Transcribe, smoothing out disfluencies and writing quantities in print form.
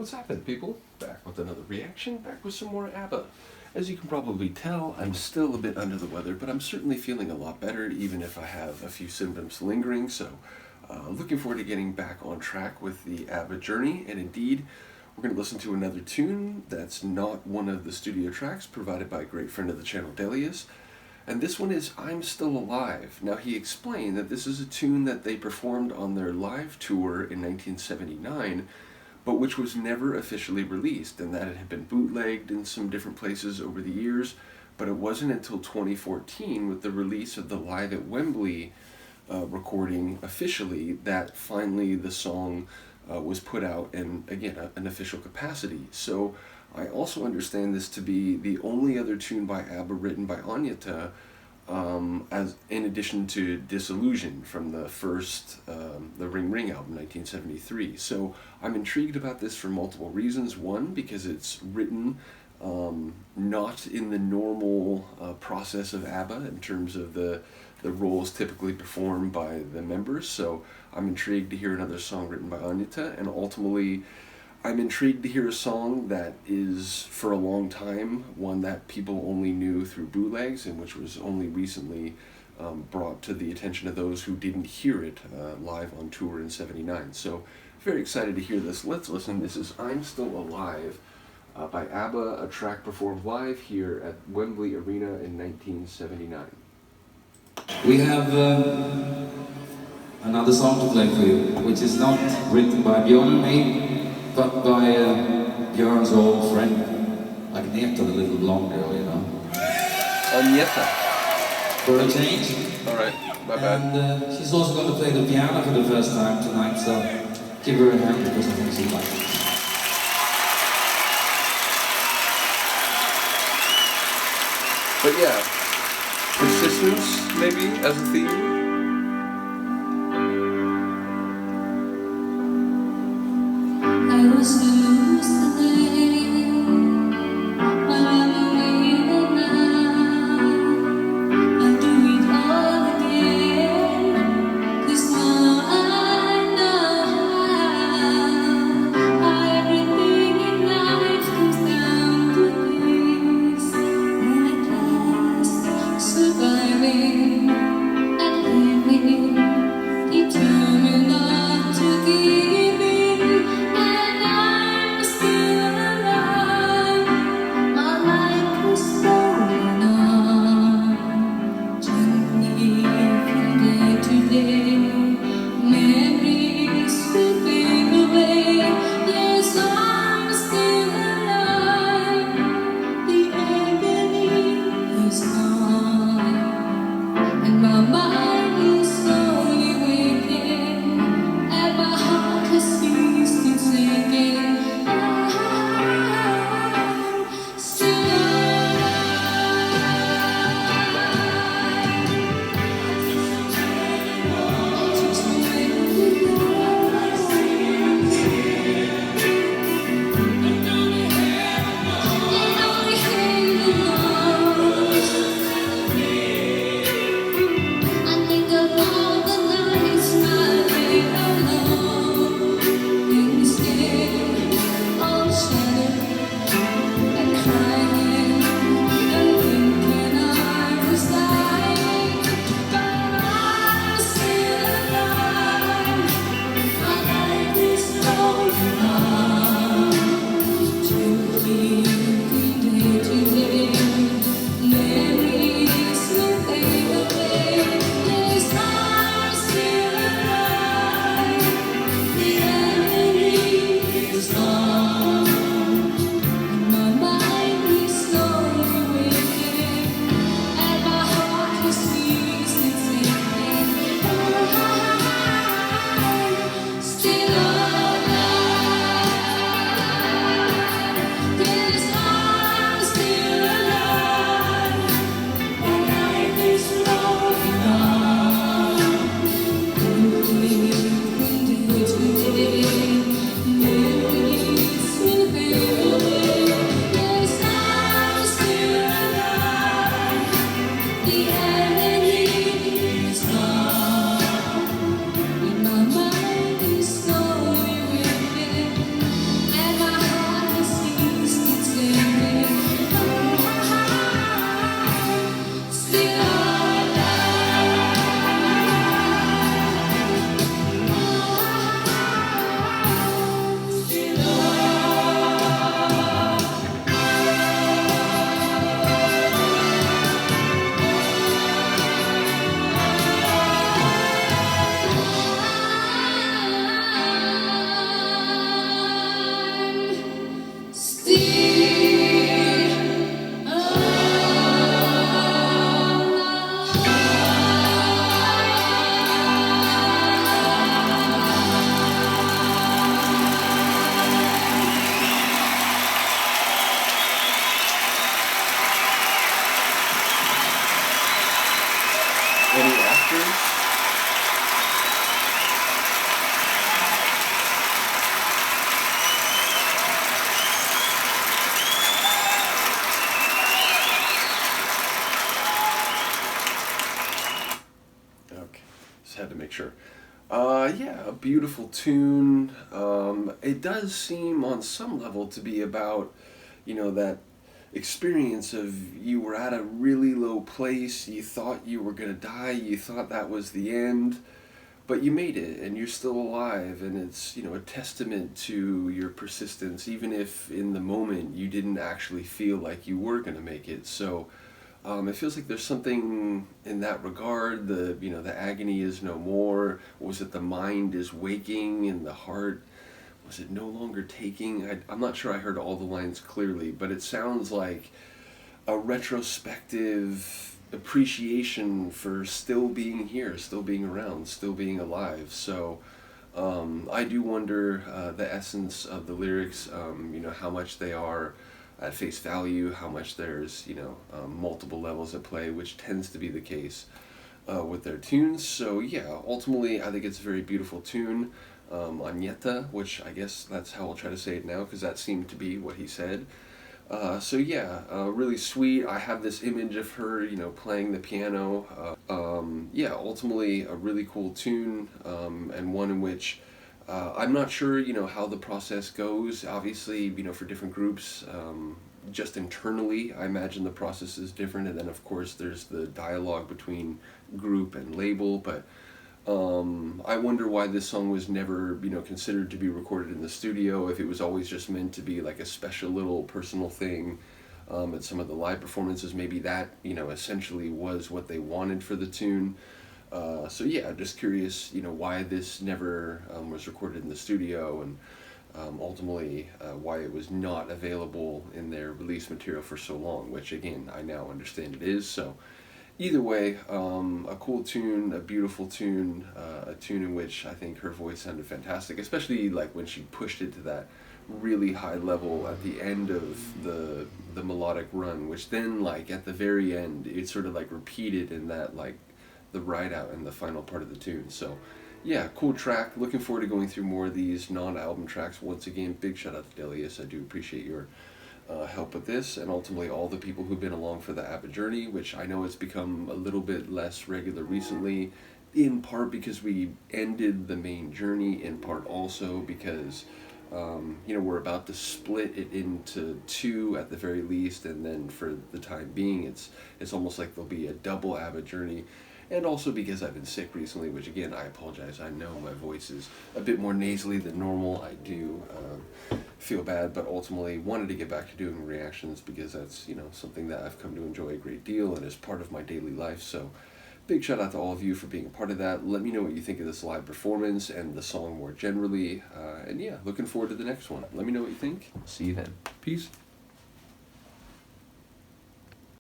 What's happening, people? Back with another reaction, back with some more ABBA. As you can probably tell, I'm still a bit under the weather, but I'm certainly feeling a lot better, even if I have a few symptoms lingering, so looking forward to getting back on track with the ABBA journey, and indeed, we're going to listen to another tune that's not one of the studio tracks provided by a great friend of the channel, Delius, and this one is I'm Still Alive. Now, he explained that this is a tune that they performed on their live tour in 1979, but which was never officially released, and that it had been bootlegged in some different places over the years, but it wasn't until 2014 with the release of the Live at Wembley recording officially that finally the song was put out in, again, an official capacity. So I also understand this to be the only other tune by ABBA written by Agnetha, as in addition to Disillusion from the first the Ring Ring album, 1973. So I'm intrigued about this for multiple reasons. One, because it's written not in the normal process of ABBA in terms of the roles typically performed by the members. So I'm intrigued to hear another song written by Agnetha, and ultimately I'm intrigued to hear a song that is, for a long time, one that people only knew through bootlegs and which was only recently brought to the attention of those who didn't hear it live on tour in '79. So, very excited to hear this. Let's listen. This is I'm Still Alive by ABBA, a track performed live here at Wembley Arena in 1979. We have another song to play for you, which is not written by Björn and me, but by Björn's old friend, Agnetha, the little blonde girl, you know. Agnetha. For a change. Alright, my bad. And she's also going to play the piano for the first time tonight, so give her a hand because I think she'd like it. But yeah, persistence, maybe, as a theme. I was lost today, but I'm leaving now. I'll do it all again, 'cause now I know how everything in life comes down to this. And at last, surviving and living, determined not to give in. And I a beautiful tune. It does seem on some level to be about, that experience of you were at a really low place, you thought you were going to die, you thought that was the end, but you made it and you're still alive, and it's, a testament to your persistence, even if in the moment you didn't actually feel like you were going to make it. So it feels like there's something in that regard. The agony is no more. Was it the mind is waking and the heart, was it no longer taking? I'm not sure I heard all the lines clearly, but it sounds like a retrospective appreciation for still being here, still being around, still being alive. So I do wonder the essence of the lyrics, how much they are at face value, how much there's, multiple levels at play, which tends to be the case with their tunes. So yeah, ultimately I think it's a very beautiful tune. Agnetha, which I guess that's how I'll try to say it now, because that seemed to be what he said. So yeah, really sweet. I have this image of her, playing the piano. Yeah, ultimately a really cool tune, and one in which I'm not sure, how the process goes. Obviously, for different groups, just internally, I imagine the process is different, and then of course there's the dialogue between group and label. But I wonder why this song was never, considered to be recorded in the studio, if it was always just meant to be like a special little personal thing at some of the live performances. Maybe that, essentially was what they wanted for the tune. So yeah, just curious, why this never was recorded in the studio, and ultimately why it was not available in their release material for so long, which again, I now understand it is. So either way, a cool tune, a beautiful tune, a tune in which I think her voice sounded fantastic, especially like when she pushed it to that really high level at the end of the melodic run, which then like at the very end, it sort of like repeated in that like the ride out and the final part of the tune. So yeah, cool track. Looking forward to going through more of these non-album tracks. Once again, big shout out to Delius. I do appreciate your help with this, and ultimately all the people who've been along for the ABBA journey, which I know it's become a little bit less regular recently, in part because we ended the main journey, in part also because we're about to split it into two at the very least, and then for the time being it's almost like there'll be a double ABBA journey. And also because I've been sick recently, which again, I apologize. I know my voice is a bit more nasally than normal. I do feel bad, but ultimately wanted to get back to doing reactions because that's, something that I've come to enjoy a great deal and is part of my daily life. So big shout out to all of you for being a part of that. Let me know what you think of this live performance and the song more generally. And yeah, looking forward to the next one. Let me know what you think. See you then. Peace.